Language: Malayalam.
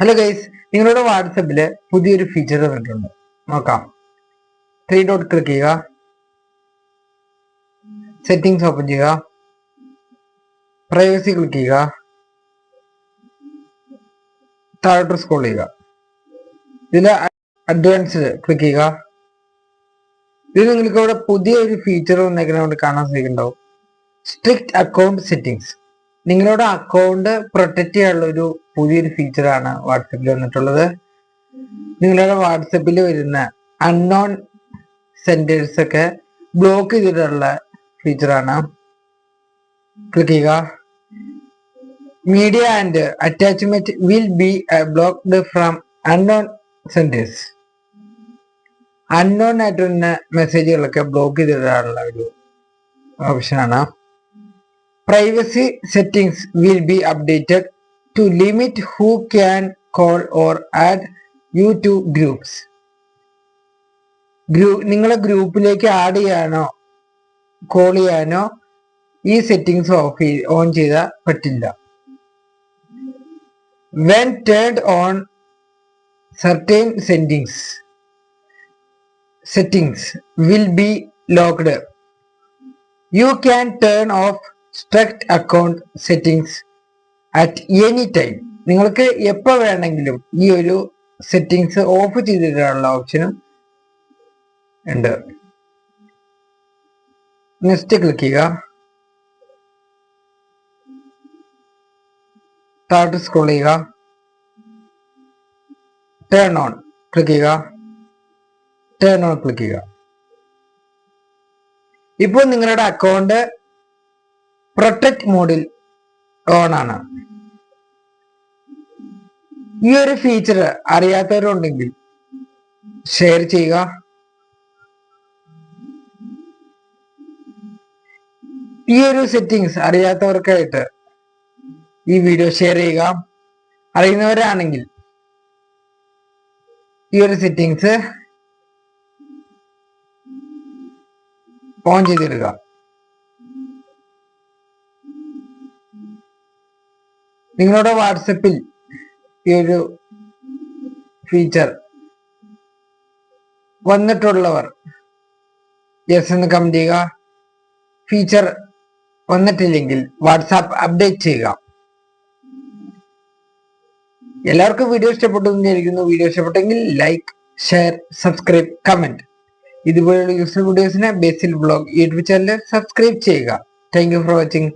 ഹലോ ഗൈസ്, നിങ്ങളുടെ വാട്സപ്പിൽ പുതിയൊരു ഫീച്ചർ വന്നിട്ടുണ്ട്. നോക്കാം. 3 ഡോട്ട് ക്ലിക്ക് ചെയ്യുക, സെറ്റിംഗ്സ് ഓപ്പൺ ചെയ്യുക, പ്രൈവസി ക്ലിക്ക് ചെയ്യുക, താഴോട്ട് സ്ക്രോൾ ചെയ്യുക. ഇതിൽ അഡ്വാൻസ്ഡ് ക്ലിക്ക് ചെയ്യുക. ഇത് നിങ്ങൾക്ക് ഇവിടെ പുതിയൊരു ഫീച്ചർ വന്നേക്കുന്നതുകൊണ്ട് കാണാൻ സാധിക്കുന്നുണ്ടാവും. Strict account settings. നിങ്ങളുടെ അക്കൗണ്ട് പ്രൊട്ടക്ട് ചെയ്യാനുള്ള ഒരു പുതിയൊരു ഫീച്ചറാണ് വാട്സപ്പിൽ വന്നിട്ടുള്ളത്. നിങ്ങളുടെ വാട്സപ്പിൽ വരുന്ന അൺനോൺ സെൻഡേഴ്സ് ഒക്കെ ബ്ലോക്ക് ചെയ്തിട്ടുള്ള ഫീച്ചറാണ്. ക്ലിക്ക് ചെയ്യുക. Media and attachment will be blocked from unknown senders. Unknown ആയിട്ട് വരുന്ന മെസ്സേജുകളൊക്കെ ബ്ലോക്ക് ചെയ്തിട്ടുള്ള ഒരു ഓപ്ഷനാണ്. Privacy settings will be updated to limit who can call or add you to groups. നിങ്ങളെ ഗ്രൂപ്പിലേക്ക് ആഡ് ചെയ്യാനോ കോൾ ചെയ്യാനോ ഈ സെറ്റിംഗ്സ് ഓൺ ചെയ്താൽ പറ്റില്ല. When turned on, certain settings will be locked. You can turn off strict account settings at any time. നിങ്ങൾക്ക് എപ്പോൾ വേണമെങ്കിലും ഈ ഒരു സെറ്റിംഗ്സ് ഓഫ് ചെയ്തിട്ടുള്ള ഓപ്ഷനും ഉണ്ട്. നെക്സ്റ്റ് ക്ലിക്ക് ചെയ്യുക. താഴോട്ട് സ്ക്രോൾ ചെയ്യുക. ടേൺ ഓൺ ക്ലിക്ക് ചെയ്യുക. ടേൺ ഓൺ ക്ലിക്ക് ചെയ്യുക. ഇപ്പോൾ നിങ്ങളുടെ അക്കൗണ്ട് പ്രൊട്ടക്ട് മോഡിൽ ഓൺ ആണ്. ഈ ഒരു ഫീച്ചർ അറിയാത്തവരുണ്ടെങ്കിൽ ഷെയർ ചെയ്യുക. ഈ ഒരു സെറ്റിംഗ്സ് അറിയാത്തവർക്കായിട്ട് ഈ വീഡിയോ ഷെയർ ചെയ്യുക. അറിയുന്നവരാണെങ്കിൽ ഈ ഒരു സെറ്റിംഗ്സ് ഓൺ ചെയ്തിടുക. നിങ്ങളുടെ വാട്സപ്പിൽ ഈ ഒരു ഫീച്ചർ വന്നിട്ടുള്ളവർ യെസ് എന്ന് കമന്റ് ചെയ്യുക. ഫീച്ചർ വന്നിട്ടില്ലെങ്കിൽ വാട്സാപ്പ് അപ്ഡേറ്റ് ചെയ്യുക. എല്ലാവർക്കും വീഡിയോ ഇഷ്ടപ്പെട്ടു എന്ന് വിചാരിക്കുന്നു. വീഡിയോ ഇഷ്ടപ്പെട്ടെങ്കിൽ ലൈക്ക്, ഷെയർ, സബ്സ്ക്രൈബ്, കമന്റ്. ഇതുപോലുള്ള യൂസ്ഫുൾ വീഡിയോസിന് ബേസിൽ വ്ളോഗ് യൂട്യൂബ് ചാനൽ സബ്സ്ക്രൈബ് ചെയ്യുക. Thank you for watching.